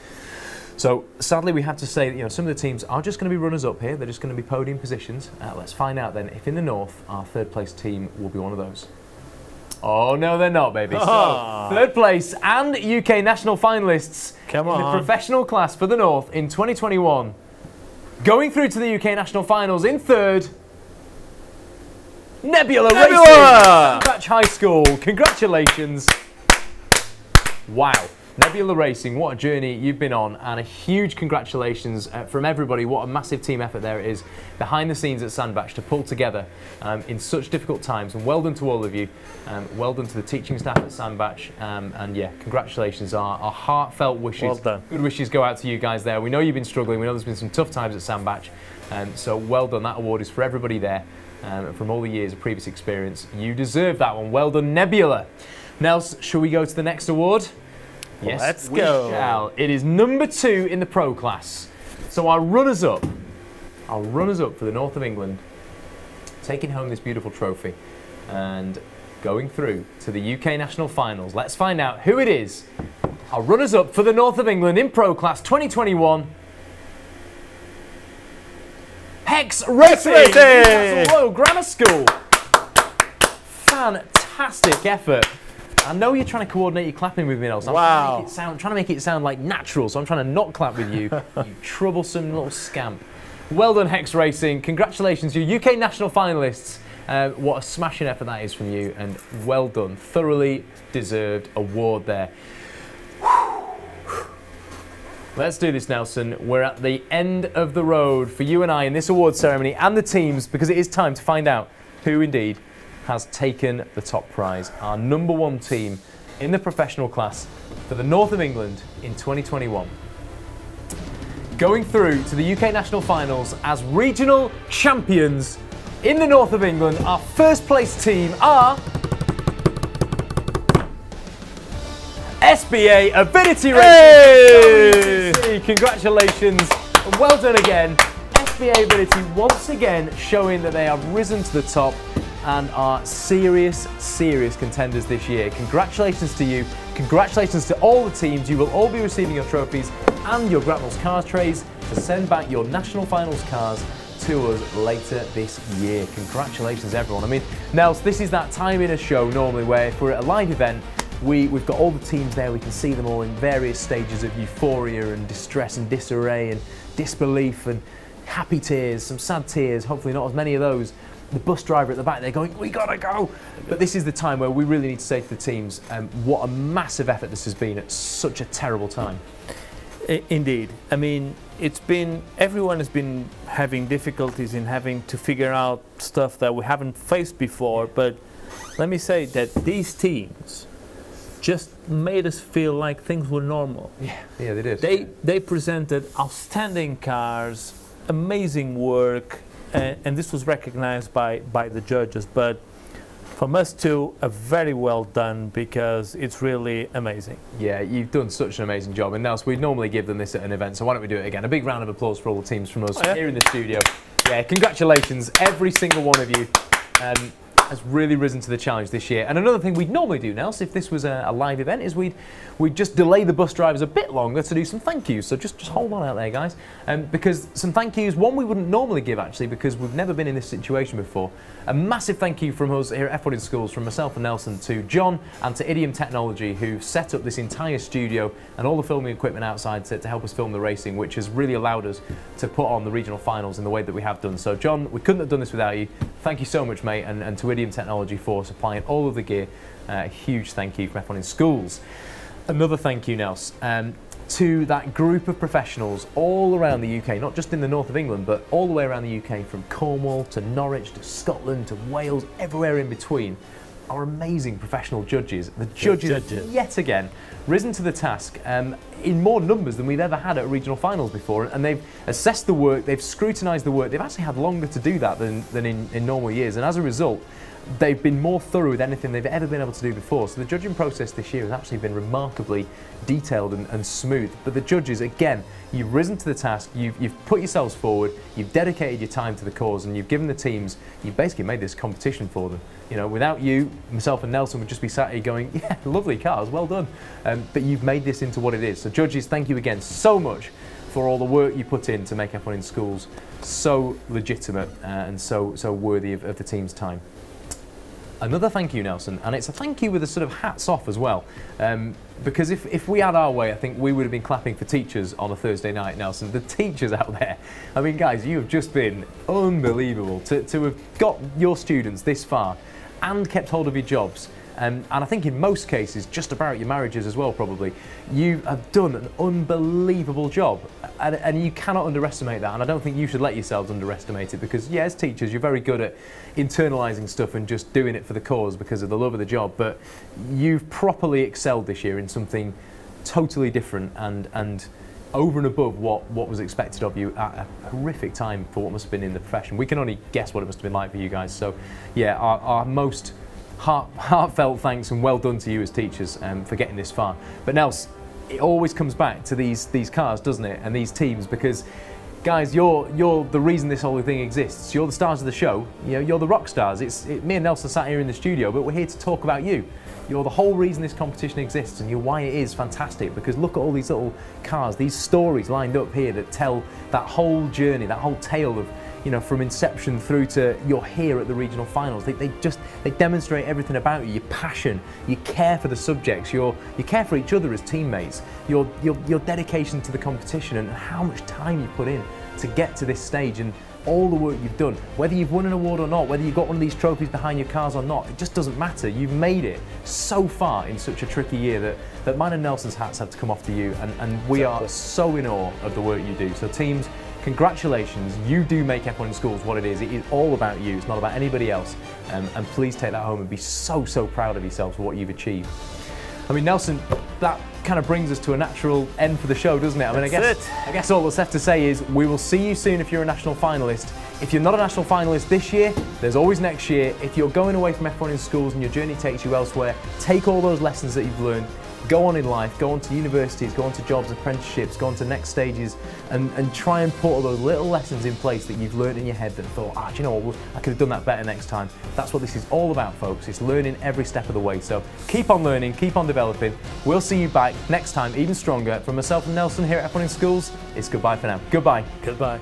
So sadly, we have to say that some of the teams are just going to be runners-up here. They're just going to be podium positions. Let's find out then if in the North, our third place team will be one of those. Oh, no, they're not, baby. So, third place and UK national finalists in the professional class for the North in 2021. Going through to the UK national finals in third, Nebula Racing, Sandbach High School. Congratulations. Wow. Nebula Racing, what a journey you've been on, and a huge congratulations from everybody. What a massive team effort there it is behind the scenes at Sandbach to pull together in such difficult times, and well done to all of you. Well done to the teaching staff at Sandbach, and yeah, congratulations. Our heartfelt wishes, well done. Good wishes go out to you guys there. We know you've been struggling, we know there's been some tough times at Sandbach, so well done. That award is for everybody there from all the years of previous experience. You deserve that one. Well done, Nebula. Now, shall we go to the next award? Yes, let's we go. shall. It is number 2 in the pro class. So our runners-up for the North of England, taking home this beautiful trophy and going through to the UK national finals. Let's find out who it is. Our runners-up for the North of England in pro class 2021. Hex Racing! That's Royal Grammar School. Fantastic effort. I know you're trying to coordinate your clapping with me, Nelson. I'm trying to make it sound like natural, so I'm trying to not clap with you, you troublesome little scamp. Well done, Hex Racing. Congratulations, you UK national finalists. What a smashing effort that is from you, and well done. Thoroughly deserved award there. Let's do this, Nelson. We're at the end of the road for you and I in this award ceremony and the teams, because it is time to find out who indeed has taken the top prize. Our number 1 team in the professional class for the North of England in 2021. Going through to the UK national finals as regional champions in the North of England, our first place team are SBA Avidity Racing. Hey! Congratulations and well done again. SBA Avidity once again showing that they have risen to the top and are serious contenders this year. Congratulations to you. Congratulations to all the teams. You will all be receiving your trophies and your Grattles car trays to send back your national finals cars to us later this year. Congratulations, everyone. I mean, Nels, this is that time in a show normally where if we're at a live event, we've got all the teams there. We can see them all in various stages of euphoria and distress and disarray and disbelief and happy tears, some sad tears, hopefully not as many of those. The bus driver at the back, they're going, we gotta go. But this is the time where we really need to say to the teams, what a massive effort this has been at such a terrible time. Indeed. I mean, everyone has been having difficulties in having to figure out stuff that we haven't faced before. But let me say that these teams just made us feel like things were normal. Yeah, they did. They presented outstanding cars, amazing work, and this was recognized by the judges. But from us too, a very well done, because it's really amazing. Yeah, you've done such an amazing job. And Nels, we'd normally give them this at an event, so why don't we do it again? A big round of applause for all the teams from us here in the studio. Yeah, congratulations, every single one of you. Has really risen to the challenge this year. And another thing we'd normally do, Nels, if this was a live event, is we'd just delay the bus drivers a bit longer to do some thank yous. So just hold on out there, guys. Because some thank yous, one we wouldn't normally give, actually, because we've never been in this situation before. A massive thank you from us here at F1 in Schools, from myself and Nelson, to John and to Podium Technology, who set up this entire studio and all the filming equipment outside to help us film the racing, which has really allowed us to put on the regional finals in the way that we have done. So John, we couldn't have done this without you. Thank you so much, mate, and to Podium Technology for supplying all of the gear. A huge thank you from F1 in Schools. Another thank you, Nels, to that group of professionals all around the UK, not just in the north of England, but all the way around the UK, from Cornwall to Norwich to Scotland to Wales, everywhere in between. Our amazing professional judges. The judges have yet again risen to the task in more numbers than we've ever had at regional finals before, and they've assessed the work, they've scrutinised the work, they've actually had longer to do that than in normal years, and as a result, they've been more thorough with anything they've ever been able to do before. So the judging process this year has actually been remarkably detailed and smooth. But the judges, again, you've risen to the task, you've put yourselves forward, you've dedicated your time to the cause, and you've given the teams, you've basically made this competition for them. You know, without you, myself and Nelson would just be sat here going, yeah, lovely cars, well done. But you've made this into what it is. So judges, thank you again so much for all the work you put in to make F1 in Schools so legitimate and so worthy of the team's time. Another thank you, Nelson, and it's a thank you with a sort of hats off as well, because if we had our way, I think we would have been clapping for teachers on a Thursday night, Nelson. The teachers out there, I mean, guys, you have just been unbelievable to have got your students this far and kept hold of your jobs. And I think in most cases, just about your marriages as well, probably, you have done an unbelievable job. And you cannot underestimate that. And I don't think you should let yourselves underestimate it, because, yeah, as teachers, you're very good at internalising stuff and just doing it for the cause because of the love of the job. But you've properly excelled this year in something totally different and over and above what was expected of you at a horrific time for what must have been in the profession. We can only guess what it must have been like for you guys. So, yeah, our most heartfelt thanks and well done to you as teachers for getting this far. But Nels, it always comes back to these cars, doesn't it, and these teams, because guys, you're the reason this whole thing exists. You're the stars of the show. You know, you're the rock stars. Me and Nelson sat here in the studio, but we're here to talk about you. You're the whole reason this competition exists, and you're why it is fantastic, because look at all these little cars, these stories lined up here that tell that whole journey, that whole tale of, you know, from inception through to you're here at the regional finals. They demonstrate everything about you, your passion, your care for the subjects, you care for each other as teammates, your dedication to the competition, and how much time you put in to get to this stage, and all the work you've done. Whether you've won an award or not, whether you've got one of these trophies behind your cars or not, it just doesn't matter. You've made it so far in such a tricky year that mine and Nelson's hats have to come off to you, and we are so in awe of the work you do. So teams, congratulations, you do make F1 in Schools what it is. It is all about you, it's not about anybody else. And please take that home and be so proud of yourselves for what you've achieved. I mean, Nelson, that kind of brings us to a natural end for the show, doesn't it? I mean, I guess all that's left to say is we will see you soon if you're a national finalist. If you're not a national finalist this year, there's always next year. If you're going away from F1 in Schools and your journey takes you elsewhere, take all those lessons that you've learned, go on in life, go on to universities, go on to jobs, apprenticeships, go on to next stages, and try and put all those little lessons in place that you've learned in your head that thought, do you know what, I could have done that better next time. That's what this is all about, folks. It's learning every step of the way. So keep on learning, keep on developing. We'll see you back next time, even stronger. From myself and Nelson here at F1 in Schools, it's goodbye for now. Goodbye. Goodbye.